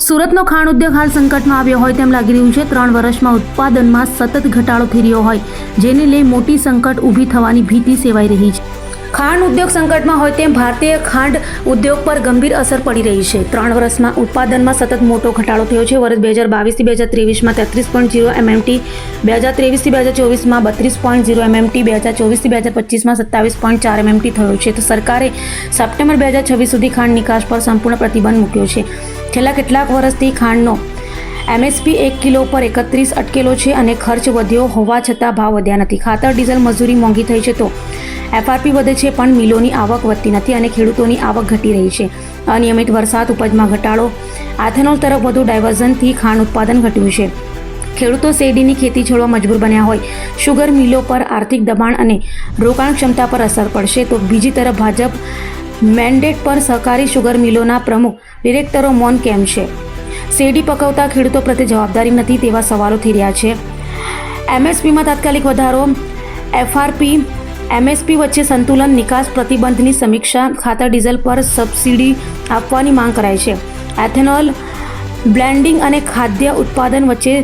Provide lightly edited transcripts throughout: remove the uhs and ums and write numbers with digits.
સુરતનો ખાણ ઉદ્યોગ હાલ સંકટમાં આવ્યો હોય તેમ લાગી રહ્યું છે। 3 વર્ષમાં ઉત્પાદનમાં સતત ઘટાડો થઈ રહ્યો હોય, જેને લઈ મોટી સંકટ ઊભી થવાની ભીતિ સેવાઈ રહી છે। ખાંડ ઉદ્યોગ સંકટમાં હોય તેમ ભારતીય ખાંડ ઉદ્યોગ પર ગંભીર અસર પડી રહી છે। 3 વર્ષમાં ઉત્પાદનમાં સતત મોટો ઘટાડો થયો છે। વર્ષ 2022 થી 2023માં 33.0 MMT, 2023 થી 2024માં 32.0 MMT, 2024 થી 2025માં 27.4 MMT થયો છે। તો સરકારે સપ્ટેમ્બર 2026 સુધી ખાંડ નિકાસ પર સંપૂર્ણ પ્રતિબંધ મૂક્યો છે। છેલ્લા કેટલાક વર્ષથી ખાંડનો MSP 1 કિલો પર 31 અટકેલો છે અને ખર્ચ વધ્યો હોવા છતાં ભાવ વધ્યા નથી। ખાતર, ડીઝલ, મજૂરી મોંઘી થઈ છે તો FRP વધે છે, પણ મિલોની આવક વધતી નથી અને ખેડૂતોની આવક ઘટી રહી છે। અનિયમિત વરસાદ, ઉપજમાં ઘટાડો, ઇથેનોલ તરફ વધુ ડાયવર્ઝનથી ખાંડ ઉત્પાદન ઘટ્યું છે। ખેડૂતો શેરડીની ખેતી છોડવા મજબૂર બન્યા હોય। શુગર મિલો પર આર્થિક દબાણ અને રોકાણ ક્ષમતા પર અસર પડશે તો બીજી તરફ ભાજપ મેન્ડેટ પર સહકારી શુગર મિલોના પ્રમુખ ડિરેક્ટરો મૌન કેમ છે? શેરડી પકવતા ખેડૂતો પ્રત્યે જવાબદારી નથી તેવા સવાલો થઈ રહ્યા છે। MSPમાં તાત્કાલિક વધારો, FRP MSP વચ્ચે સંતુલન, નિકાસ પ્રતિબંધની સમીક્ષા, ખાતર, ડીઝલ પર સબસિડી આપવાની માંગ કરાઈ છે। ઇથેનોલ બ્લેન્ડિંગ અને ખાદ્ય ઉત્પાદન વચ્ચે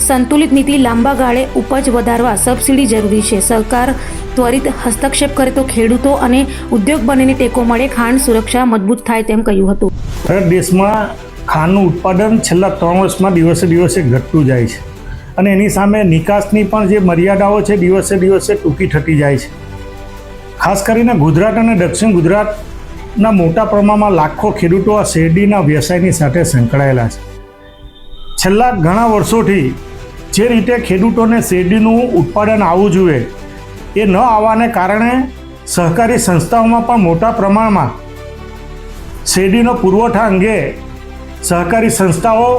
સંતુલિત નીતિ, લાંબા ગાળે ઉપજ વધારવા સબસિડી જરૂરી છે। સરકાર ત્વરિત હસ્તક્ષેપ કરે તો ખેડૂતો અને ઉદ્યોગ બંનેને ટેકો મળે, ખાંડ સુરક્ષા મજબૂત થાય તેમ કહ્યું હતું। ભારત દેશમાં ખાંડનું ઉત્પાદન છેલ્લા 3 વર્ષમાં દિવસે દિવસે ઘટતું જાય છે અને એની સામે નિકાસની પણ જે મર્યાદાઓ છે દિવસે દિવસે ટૂંકી થતી જાય છે। ખાસ કરીને ગુજરાત અને દક્ષિણ ગુજરાતના મોટા પ્રમાણમાં લાખો ખેડૂતો આ શેરડીના વ્યવસાયની સાથે સંકળાયેલા છે। છેલ્લા ઘણા વર્ષોથી જે રીતે ખેડૂતોને શેરડીનું ઉત્પાદન આવવું જોઈએ એ ન આવવાને કારણે સહકારી સંસ્થાઓમાં પણ મોટા પ્રમાણમાં શેરડીનો પુરવઠા અંગે સહકારી સંસ્થાઓ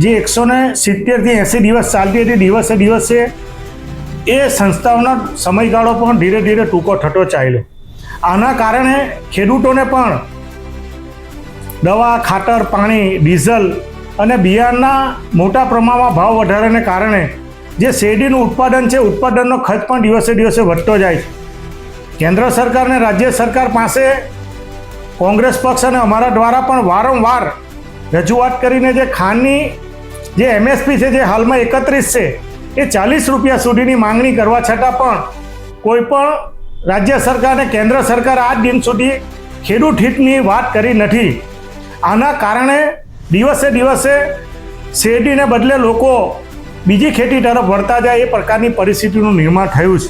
જે 170 થી 80 દિવસ ચાલતી હતી, દિવસે દિવસે એ સંસ્થાઓનો સમયગાળો પણ ધીરે ધીરે ટૂંકો થતો ચાલ્યો। આના કારણે ખેડૂતોને પણ દવા, ખાતર, પાણી, ડીઝલ અને બિયારણના મોટા પ્રમાણમાં ભાવ વધારાને કારણે જે શેરડીનું ઉત્પાદન છે, ઉત્પાદનનો ખર્ચ પણ દિવસે દિવસે વધતો જાય છે। કેન્દ્ર સરકાર અને રાજ્ય સરકાર પાસે કોંગ્રેસ પક્ષ અને અમારા દ્વારા પણ વારંવાર રજૂઆત કરીને જે ખાંડની જે MSP છે, જે હાલમાં 31 છે, એ 40 રૂપિયા સુધીની માંગણી કરવા છતાં પણ કોઈ પણ રાજ્ય સરકાર અને કેન્દ્ર સરકાર આજ દિન સુધી ખેડૂત હિતની વાત કરી નથી। આના કારણે દિવસે દિવસે શેરડીને બદલે લોકો બીજી ખેતી તરફ વળતા જાય એ પ્રકારની પરિસ્થિતિનું નિર્માણ થયું છે।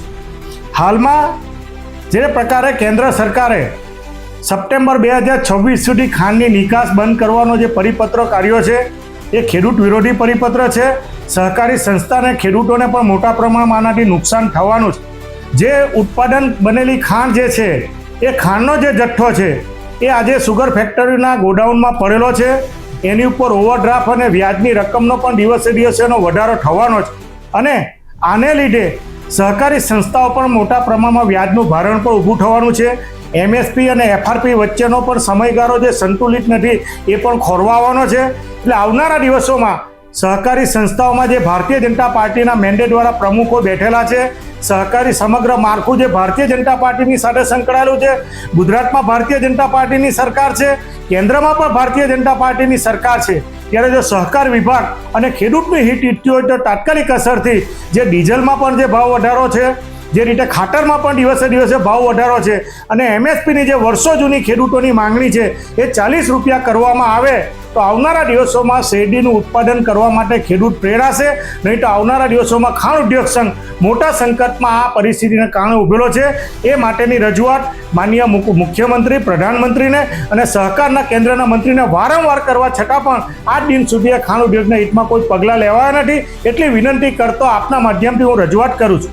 હાલમાં જે પ્રકારે કેન્દ્ર સરકારે સપ્ટેમ્બર 2026 સુધી ખાંડની નિકાસ બંધ કરવાનો જે પરિપત્ર કાઢ્યો છે એ ખેડૂત વિરોધી પરિપત્ર છે। સહકારી સંસ્થાને, ખેડૂતોને પણ મોટા પ્રમાણમાં આનાથી નુકસાન થવાનું છે। જે ઉત્પાદન બનેલી ખાંડ જે છે એ ખાંડનો જે જથ્થો છે એ આજે સુગર ફેક્ટરીના ગોડાઉનમાં પડેલો છે। એની ઉપર ઓવરડ્રાફ્ટ અને વ્યાજની રકમનો પણ દિવસે દિવસે એનો વધારો થવાનો છે અને આને લીધે સહકારી સંસ્થાઓ પણ મોટા પ્રમાણમાં વ્યાજનું ભારણ પણ ઊભું થવાનું છે। MSP અને FRP વચ્ચેનો પણ સમયગાળો જે સંતુલિત નથી એ પણ ખોરવાવાનો છે। એટલે આવનારા દિવસોમાં સહકારી સંસ્થાઓમાં જે ભારતીય જનતા પાર્ટીના મેન્ડેટ દ્વારા પ્રમુખો બેઠેલા છે, સહકારી સમગ્ર માળખું જે ભારતીય જનતા પાર્ટીની સાથે સંકળાયેલું છે, ગુજરાતમાં ભારતીય જનતા પાર્ટીની સરકાર છે, કેન્દ્રમાં પણ ભારતીય જનતા પાર્ટીની સરકાર છે, ત્યારે જો સહકાર વિભાગ અને ખેડૂતનું હિત ઈચ્છતું હોય તો તાત્કાલિક અસરથી જે ડીઝલમાં પણ જે ભાવ વધારો છે, જે રીતે ખાતરમાં પણ દિવસે દિવસે ભાવ વધારો છે અને MSPની જે વર્ષો જૂની ખેડૂતોની માંગણી છે એ 40 રૂપિયા કરવામાં આવે તો આવનારા દિવસોમાં શેરડીનું ઉત્પાદન કરવા માટે ખેડૂત પ્રેરાશે। નહીં તો આવનારા દિવસોમાં ખાંડ ઉદ્યોગ સંઘ મોટા સંકટમાં આ પરિસ્થિતિને કારણે ઊભેલો છે। એ માટેની રજૂઆત માનનીય મુખ્યમંત્રી, પ્રધાનમંત્રીને અને સહકારના કેન્દ્રના મંત્રીને વારંવાર કરવા છતાં પણ આજ દિન સુધી આ ખાંડ ઉદ્યોગના હિતમાં કોઈ પગલાં લેવાયા નથી। એટલી વિનંતી કરતો આપના માધ્યમથી હું રજૂઆત કરું છું।